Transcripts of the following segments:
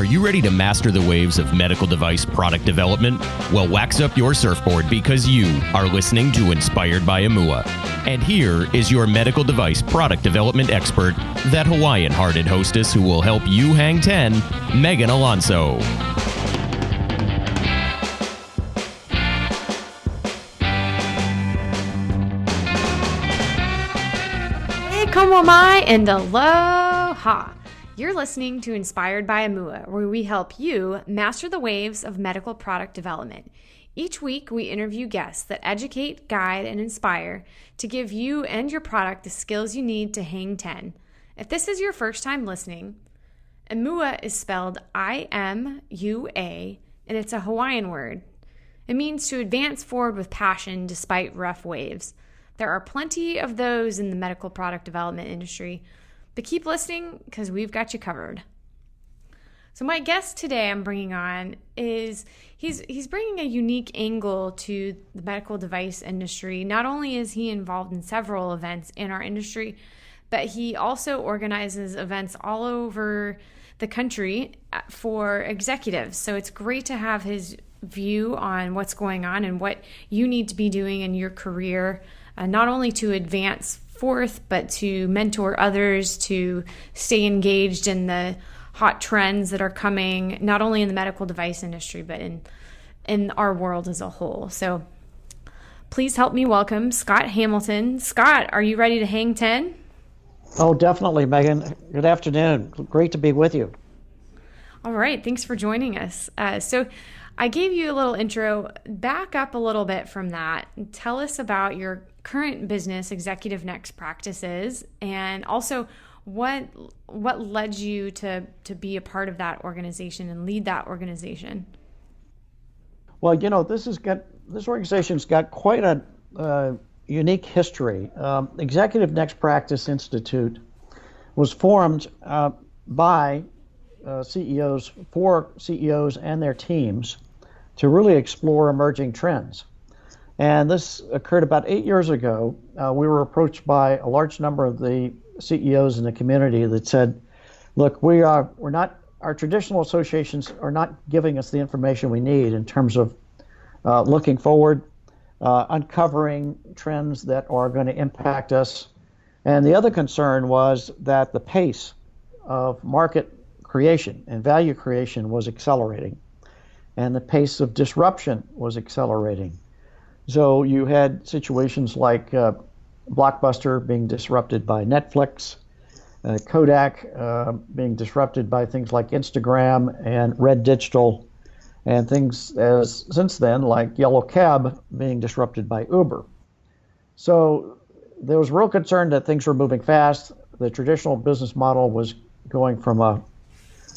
you ready to master the waves of medical device product development? Well, wax up your surfboard because you are listening to Inspired by Amua. And here is your medical device product development expert, that Hawaiian-hearted hostess who will help you hang 10, Megan Alonso. Hey, como mai, and aloha. You're listening to Inspired by Amua, where we help you master the waves of medical product development. Each week, we interview guests that educate, guide, and inspire to give you and your product the skills you need to hang 10. If this is your first time listening, Amua is spelled I-M-U-A, and it's a Hawaiian word. It means to advance forward with passion despite rough waves. There are plenty of those in the medical product development industry, but keep listening because we've got you covered. So my guest today I'm bringing on is, he's bringing a unique angle to the medical device industry. Not only is he involved in several events in our industry, but he also organizes events all over the country for executives. So it's great to have his view on what's going on and what you need to be doing in your career, not only to advance forth, but to mentor others, to stay engaged in the hot trends that are coming, not only in the medical device industry, but in our world as a whole. So please help me welcome Scott Hamilton. Scott, are you ready to hang 10? Oh, definitely, Megan. Good afternoon. Great to be with you. All right. Thanks for joining us. So I gave you a little intro. Back up a little bit from that. Tell us about your current business, Executive Next Practices, and also what led you to be a part of that organization and lead that organization. Well, you know, this organization's got quite a unique history. Executive Next Practice Institute was formed by CEOs, for CEOs and their teams, to really explore emerging trends. And this occurred about 8 years ago. We were approached by a large number of the CEOs in the community that said, look, our traditional associations are not giving us the information we need in terms of looking forward, uncovering trends that are going to impact us. And the other concern was that the pace of market creation and value creation was accelerating, and the pace of disruption was accelerating. So you had situations like Blockbuster being disrupted by Netflix, Kodak being disrupted by things like Instagram and Red Digital, and things as since then like Yellow Cab being disrupted by Uber. So there was real concern that things were moving fast. The traditional business model was going from a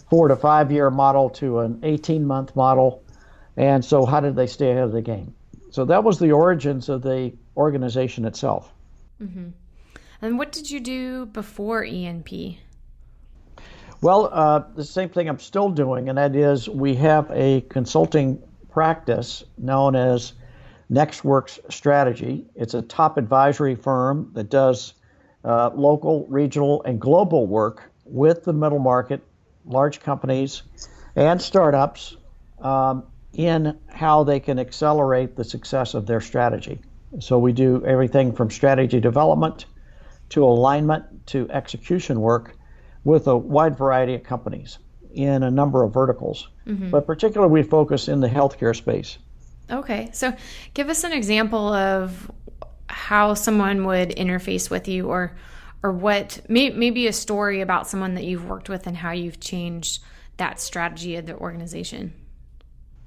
4 to 5 year model to an 18-month model. And so how did they stay ahead of the game? So that was the origins of the organization itself. Mm-hmm. And what did you do before ENP? Well, the same thing I'm still doing, and that is we have a consulting practice known as NextWorks Strategy. It's a top advisory firm that does local, regional, and global work with the middle market, large companies, and startups in how they can accelerate the success of their strategy. So we do everything from strategy development to alignment to execution work with a wide variety of companies in a number of verticals. Mm-hmm. But particularly we focus in the healthcare space. Okay, so give us an example of how someone would interface with you, or what maybe a story about someone that you've worked with and how you've changed that strategy of the organization.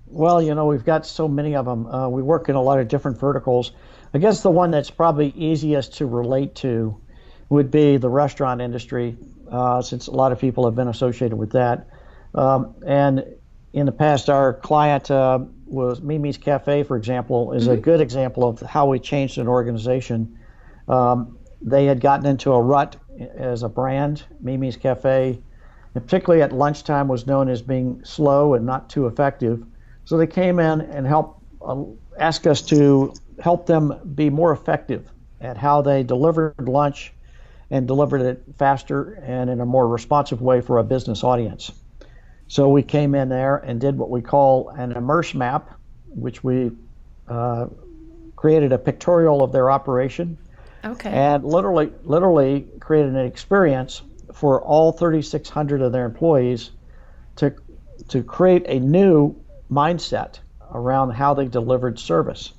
Well, you know, we've got so many of them. We work in a lot of different verticals. I guess the one that's probably easiest to relate to would be the restaurant industry, since a lot of people have been associated with that. And in the past, our client was Mimi's Cafe, for example, is a good example of how we changed an organization. They had gotten into a rut as a brand. Mimi's Cafe, and particularly at lunchtime, was known as being slow and not too effective. So they came in and asked us to help them be more effective at how they delivered lunch and delivered it faster and in a more responsive way for a business audience. So we came in there and did what we call an immerse map, which we created a pictorial of their operation. Okay. And literally created an experience for all 3,600 of their employees to create a new mindset around how they delivered service.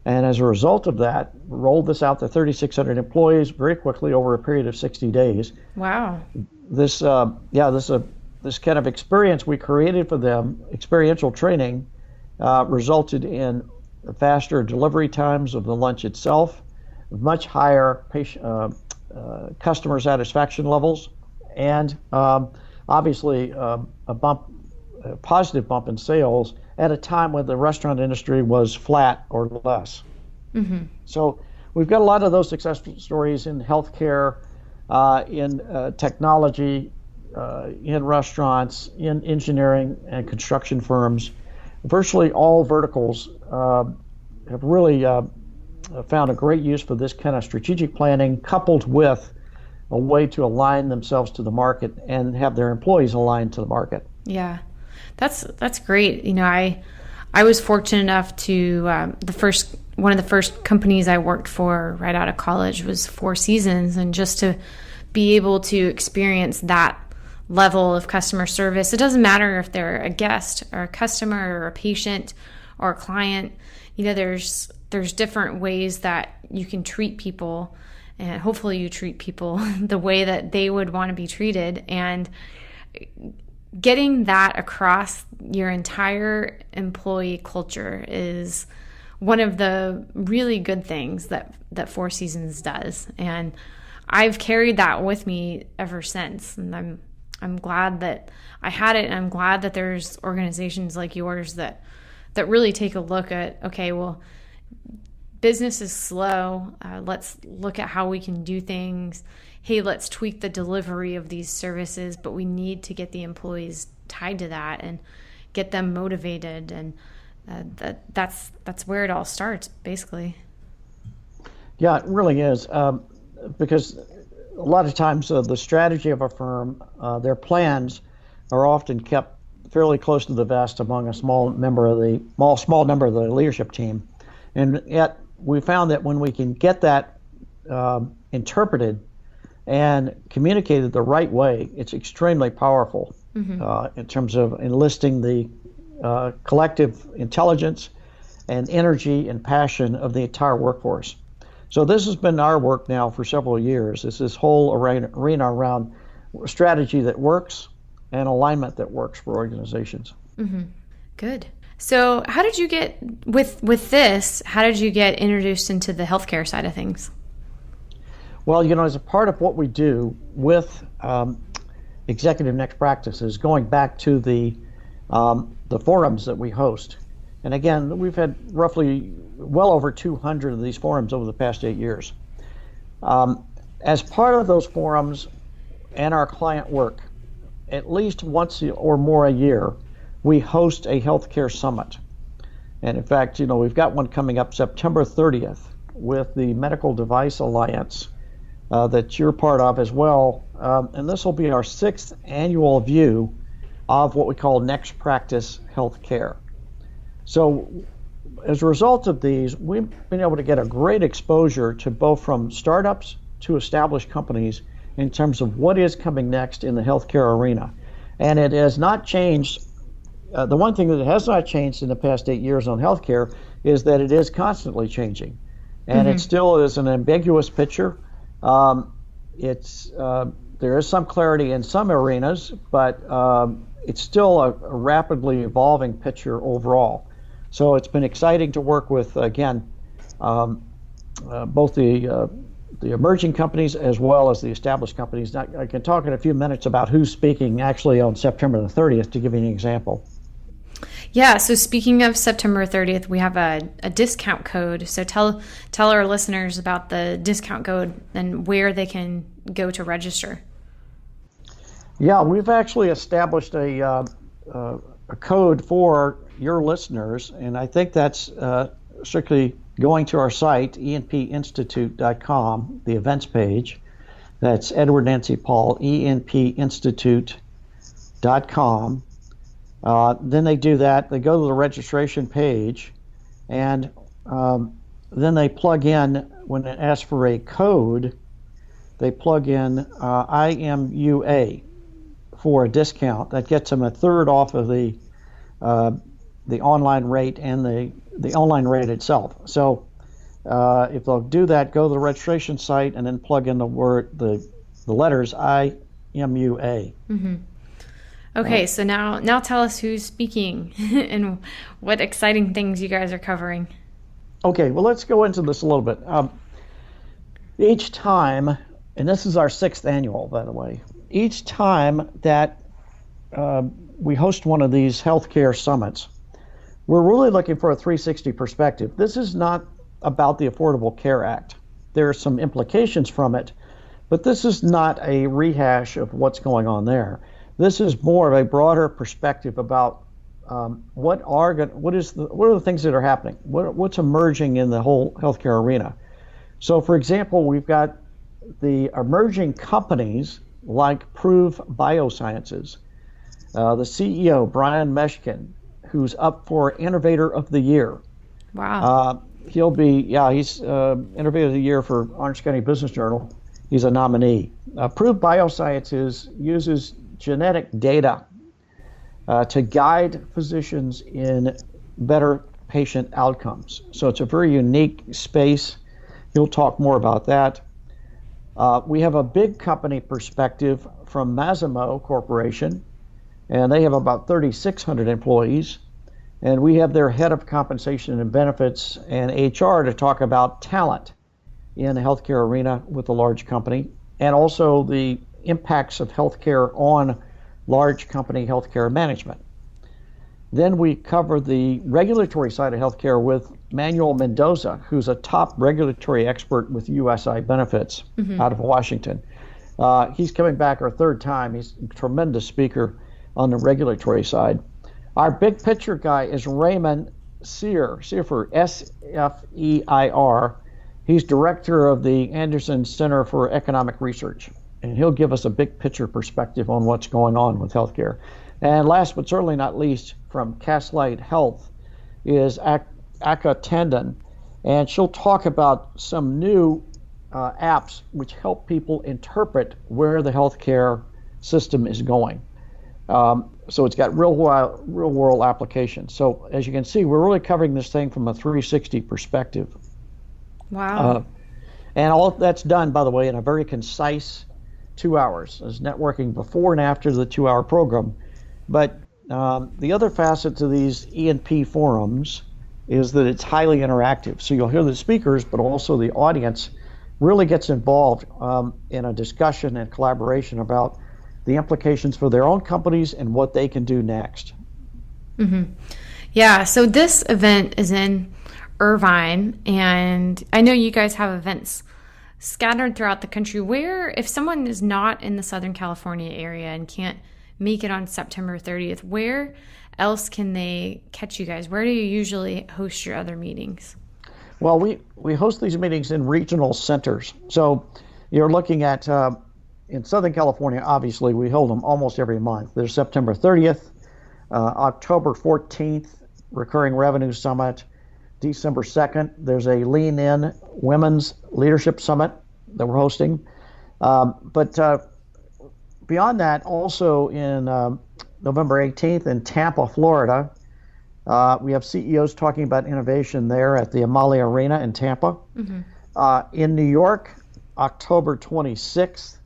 And as a result of that, rolled this out to 3,600 employees very quickly over a period of 60 days. Wow. This kind of experience we created for them, experiential training, resulted in faster delivery times of the lunch itself, much higher customer satisfaction levels, and obviously a positive bump in sales at a time when the restaurant industry was flat or less. Mm-hmm. So we've got a lot of those success stories in healthcare, in technology, in restaurants, in engineering and construction firms. Virtually all verticals have really found a great use for this kind of strategic planning, coupled with a way to align themselves to the market and have their employees aligned to the market. Yeah, that's great. You know, I was fortunate enough to one of the first companies I worked for right out of college was Four Seasons, and just to be able to experience that level of customer service. It doesn't matter if they're a guest or a customer or a patient or a client. You know, there's different ways that you can treat people, and hopefully you treat people the way that they would want to be treated. And getting that across your entire employee culture is one of the really good things that Four Seasons does. And I've carried that with me ever since. And I'm glad that I had it, and I'm glad that there's organizations like yours that really take a look at, okay, well, business is slow. Let's look at how we can do things. Hey, let's tweak the delivery of these services, but we need to get the employees tied to that and get them motivated. And that's where it all starts, basically. Yeah, it really is, because a lot of times the strategy of a firm, their plans are often kept fairly close to the vest among a small number of the leadership team, and yet we found that when we can get that interpreted and communicated the right way, it's extremely powerful. Mm-hmm. In terms of enlisting the collective intelligence and energy and passion of the entire workforce. So this has been our work now for several years. It's this whole arena around strategy that works and alignment that works for organizations. Mm-hmm. Good. So how did you get, with this, how did you get introduced into the healthcare side of things? Well, you know, as a part of what we do with Executive Next Practices, going back to the forums that we host. And again, we've had roughly well over 200 of these forums over the past 8 years. As part of those forums and our client work, at least once or more a year, we host a healthcare summit. And in fact, you know, we've got one coming up September 30th with the Medical Device Alliance that you're part of as well. And this will be our 6th annual view of what we call Next Practice Healthcare. So as a result of these, we've been able to get a great exposure to both from startups to established companies in terms of what is coming next in the healthcare arena. And it has not changed. The one thing that has not changed in the past 8 years on healthcare is that it is constantly changing. And it still is an ambiguous picture. There is some clarity in some arenas, but it's still a rapidly evolving picture overall. So it's been exciting to work with, again, both the emerging companies as well as the established companies. Now, I can talk in a few minutes about who's speaking actually on September the 30th to give you an example. Yeah, so speaking of September 30th, we have a discount code. So tell our listeners about the discount code and where they can go to register. Yeah, we've actually established a code for your listeners, and I think that's strictly going to our site, enpinstitute.com, the events page. That's Edward Nancy Paul, enpinstitute.com. Then they do that. They go to the registration page, and then they plug in, when it asks for a code, they plug in IMUA for a discount. That gets them a third off of the online rate and the online rate itself. So if they'll do that, go to the registration site and then plug in the letters IMUA. Mm-hmm. Okay, so now tell us who's speaking and what exciting things you guys are covering. Okay, well, let's go into this a little bit. Each time, and this is our 6th annual, by the way, each time that we host one of these healthcare summits, we're really looking for a 360 perspective. This is not about the Affordable Care Act. There are some implications from it, but this is not a rehash of what's going on there. This is more of a broader perspective about what are the things that are happening, what's emerging in the whole healthcare arena. So, for example, we've got the emerging companies like Prove Biosciences. The CEO, Brian Meshkin, who's up for Innovator of the Year. Wow. He's Innovator of the Year for Orange County Business Journal. He's a nominee. Prove Biosciences uses genetic data to guide physicians in better patient outcomes. So it's a very unique space. He'll talk more about that. We have a big company perspective from Masimo Corporation, and they have about 3,600 employees. And we have their head of compensation and benefits and HR to talk about talent in the healthcare arena with a large company, and also the impacts of healthcare on large company healthcare management. Then we cover the regulatory side of healthcare with Manuel Mendoza, who's a top regulatory expert with USI Benefits out of Washington. He's coming back our 3rd time. He's a tremendous speaker on the regulatory side. Our big picture guy is Raymond Seifert, S-F-E-I-R. He's director of the Anderson Center for Economic Research, and he'll give us a big picture perspective on what's going on with healthcare. And last but certainly not least, from Castlight Health is Aka Tandon, and she'll talk about some new apps which help people interpret where the healthcare system is going. So it's got real world applications. So as you can see, we're really covering this thing from a 360 perspective. Wow. And all that's done, by the way, in a very concise 2 hours. There's networking before and after the 2-hour program. But the other facet to these E&P forums is that it's highly interactive. So you'll hear the speakers, but also the audience really gets involved in a discussion and collaboration about the implications for their own companies and what they can do next. Mm-hmm. Yeah, so this event is in Irvine, and I know you guys have events scattered throughout the country. Where, if someone is not in the Southern California area and can't make it on September 30th, where else can they catch you guys? Where do you usually host your other meetings? Well, we host these meetings in regional centers. So you're looking at in Southern California, obviously, we hold them almost every month. There's September 30th, October 14th, Recurring Revenue Summit. December 2nd, there's a Lean In Women's Leadership Summit that we're hosting. But beyond that, also in November 18th in Tampa, Florida, we have CEOs talking about innovation there at the Amalia Arena in Tampa. Mm-hmm. In New York, October 26th,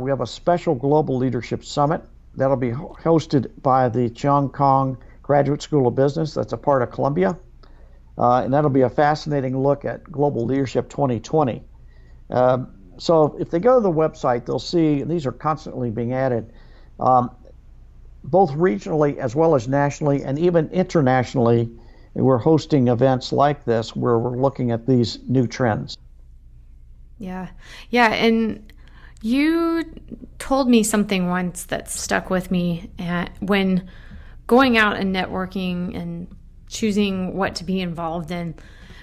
we have a special Global Leadership Summit that'll be hosted by the Cheong Kong Graduate School of Business. That's a part of Columbia. And that'll be a fascinating look at Global Leadership 2020. So if they go to the website, they'll see, and these are constantly being added, both regionally as well as nationally and even internationally. We're hosting events like this where we're looking at these new trends. Yeah, and you told me something once that stuck with me when going out and networking and choosing what to be involved in.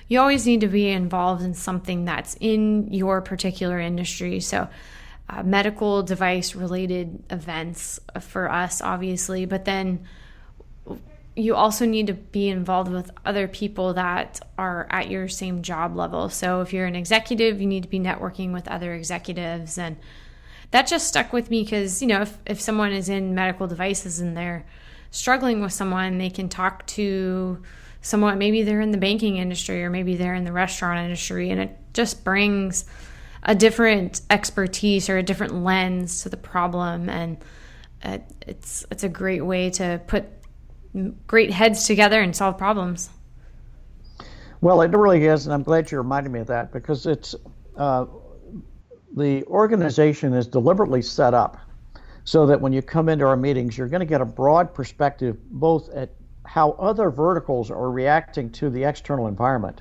You always need to be involved in something that's in your particular industry. So medical device related events for us, obviously, but then you also need to be involved with other people that are at your same job level. So if you're an executive, you need to be networking with other executives. And that just stuck with me because, if someone is in medical devices and they're struggling with someone, they can talk to someone, maybe they're in the banking industry or maybe they're in the restaurant industry, and it just brings a different expertise or a different lens to the problem. And it's a great way to put great heads together and solve problems. Well, it really is, and I'm glad you reminded me of that, because it's the organization is deliberately set up so that when you come into our meetings, you're going to get a broad perspective both at how other verticals are reacting to the external environment,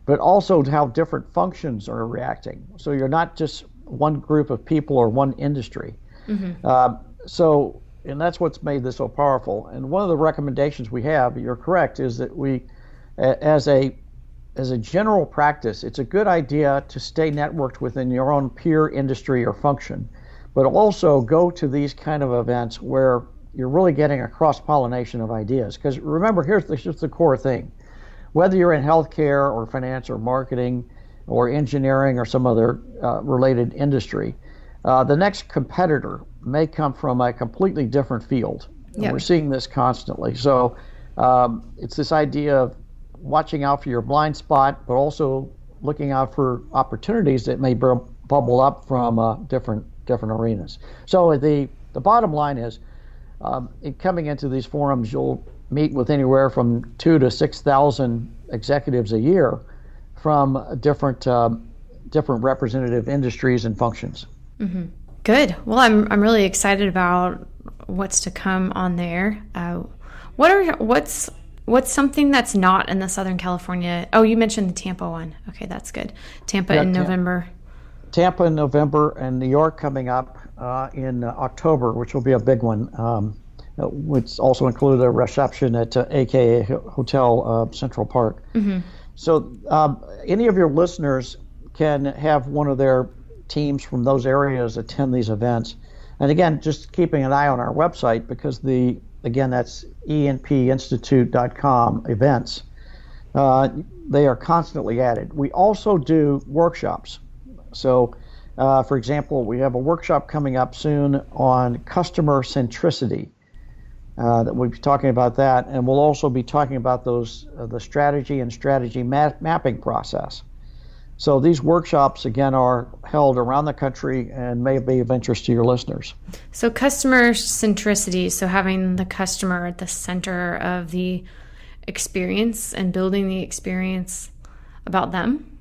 but also how different functions are reacting. So you're not just one group of people or one industry. And that's what's made this so powerful. And one of the recommendations we have, you're correct, is that we, as a general practice, it's a good idea to stay networked within your own peer industry or function, but also go to these kind of events where you're really getting a cross-pollination of ideas. Because remember, here's just the core thing. Whether you're in healthcare or finance or marketing or engineering or some other related industry, the next competitor may come from a completely different field. And we're seeing this constantly. So it's this idea of watching out for your blind spot, but also looking out for opportunities that may bubble up from different arenas. So the bottom line is, in coming into these forums, you'll meet with anywhere from 2,000 to 6,000 executives a year from different representative industries and functions. Good. Well, I'm really excited about what's to come on there. What's something that's not in the Southern California? Oh, you mentioned the Tampa one. Okay, that's good. Tampa in November. Tampa in November, and New York coming up in October, which will be a big one. Which also include a reception at AKA Hotel Central Park. So any of your listeners can have one of their teams from those areas attend these events. And again, just keeping an eye on our website, because that's enpinstitute.com events. They are constantly added. We also do workshops. So, for example, we have a workshop coming up soon on customer centricity. That we'll be talking about that, and we'll also be talking about the strategy and strategy mapping process. So these workshops, again, are held around the country and may be of interest to your listeners. So customer centricity, so having the customer at the center of the experience and building the experience about them.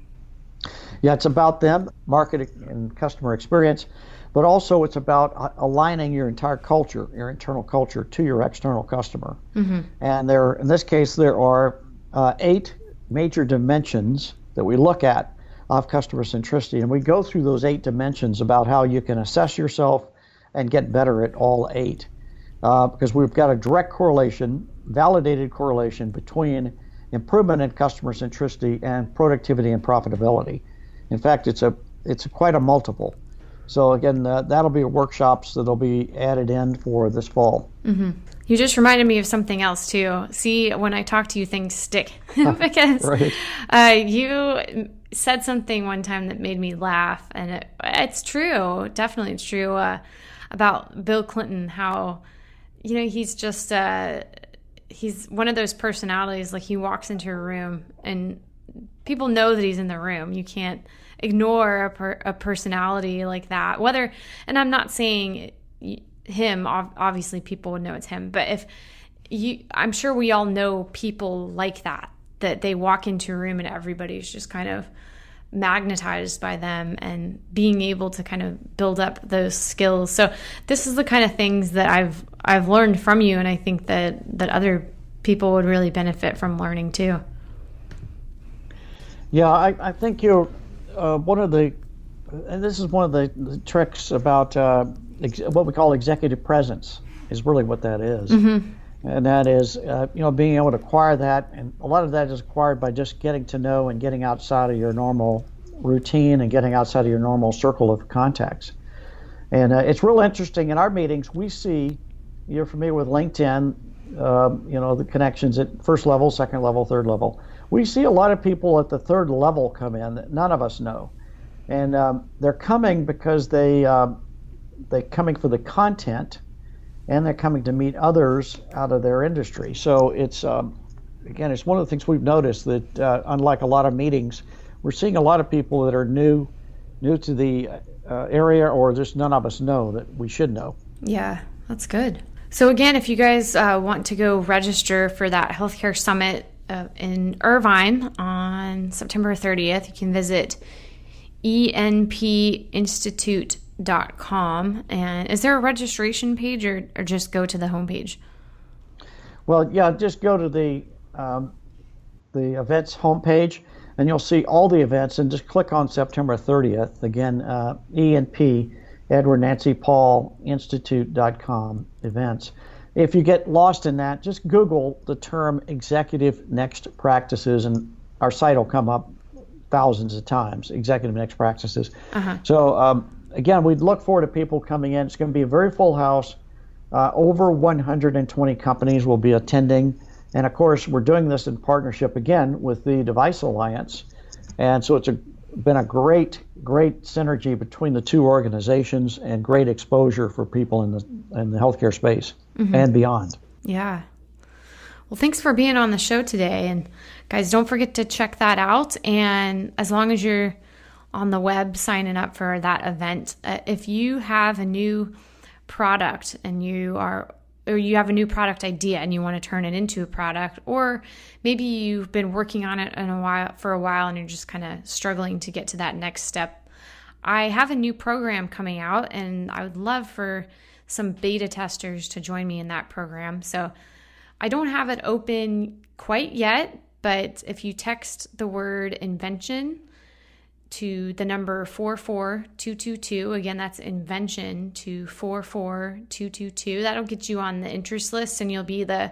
Yeah, it's about them, marketing and customer experience, but also it's about aligning your entire culture, your internal culture, to your external customer. And in this case, there are 8 major dimensions that we look at of customer centricity, and we go through those 8 dimensions about how you can assess yourself and get better at all 8, because we've got a direct correlation, validated correlation between improvement in customer centricity and productivity and profitability. In fact, it's quite a multiple. So again, that'll be workshops that'll be added in for this fall. You just reminded me of something else too. See, when I talk to you, things stick because you said something one time that made me laugh, and it's true. Definitely, it's true about Bill Clinton. How he's just he's one of those personalities. Like, he walks into a room and people know that he's in the room. You can't ignore a personality like that. And I'm not saying him, obviously people would know it's him, but I'm sure we all know people like that they walk into a room and everybody's just kind of magnetized by them, and being able to kind of build up those skills. So this is the kind of things that I've learned from you, and I think that other people would really benefit from learning too. Yeah, I think you're and this is one of the tricks about what we call executive presence is really what that is. And that is, being able to acquire that, and a lot of that is acquired by just getting to know and getting outside of your normal routine and getting outside of your normal circle of contacts. And it's real interesting in our meetings. We see, you're familiar with LinkedIn, the connections at first level, second level, third level. We see a lot of people at the third level come in that none of us know. And they're coming because they're coming for the content, and they're coming to meet others out of their industry. So it's, again, it's one of the things we've noticed that unlike a lot of meetings, we're seeing a lot of people that are new to the area, or just none of us know that we should know. Yeah, that's good. So again, if you guys want to go register for that healthcare summit in Irvine on September 30th, you can visit enpinstitute.com. And is there a registration page, or just go to the homepage? Well, yeah, just go to the events homepage, and you'll see all the events, and just click on September 30th. Again, ENP, Edward Nancy Paul Institute.com events. If you get lost in that, just Google the term executive next practices, and our site will come up thousands of times, executive next practices. So again, we'd look forward to people coming in. It's going to be a very full house. Over 120 companies will be attending. And of course, we're doing this in partnership again with the Device Alliance. And so it's been a great synergy between the two organizations, and great exposure for people in the healthcare space and beyond. Yeah. Well, thanks for being on the show today. And guys, don't forget to check that out. And as long as you're on the web signing up for that event, if you have a new product and you have a new product idea and you want to turn it into a product, or maybe you've been working on it for a while and you're just kind of struggling to get to that next step, I have a new program coming out, and I would love for some beta testers to join me in that program. So I don't have it open quite yet, but if you text the word invention to the number 44222, again, that's invention to 44222, that'll get you on the interest list, and you'll be the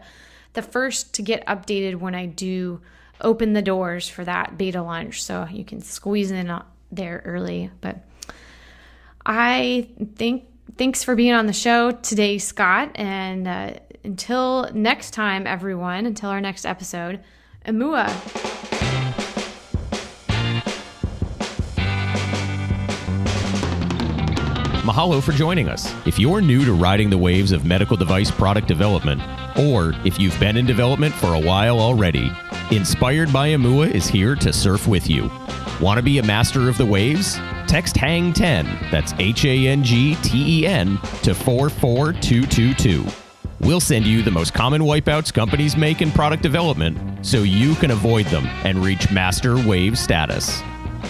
first to get updated when I do open the doors for that beta launch, so you can squeeze in there early. But thanks for being on the show today, Scott, and until next time, everyone, until our next episode, Amua. Mahalo for joining us. If you're new to riding the waves of medical device product development, or if you've been in development for a while already, Inspired by Amua is here to surf with you. Want to be a master of the waves? Text HANG10, that's HANGTEN, to 44222. We'll send you the most common wipeouts companies make in product development so you can avoid them and reach master wave status.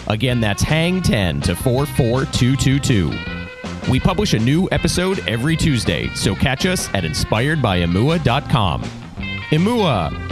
Again, that's HANG10 to 44222. We publish a new episode every Tuesday, so catch us at inspiredbyamua.com. Amua!